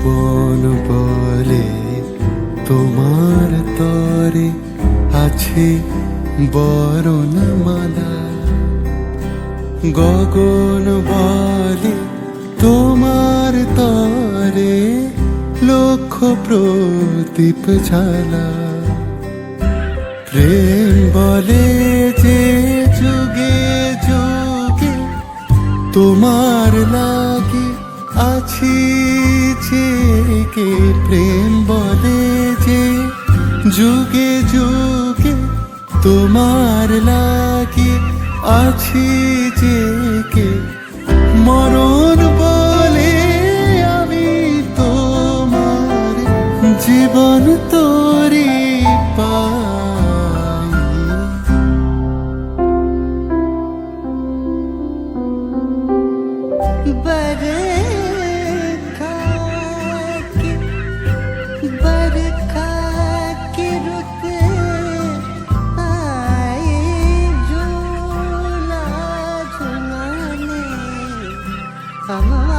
ভুবন বলে তোমার তরে আছে বরণমালা, গগন বলে তোমার তরে লক্ষ প্রদীপ জ্বালা। প্রেম বলে যে যুগে যুগে তোমার লাগে আছি জেগে। প্রেম বলে যে যুগে যুগে তোমার লাগে আছি জেগে। মরণ বলে আমি তোমার জীবন তোরে পাই। बरखा की रुत आए, झूला झुलाने हमारा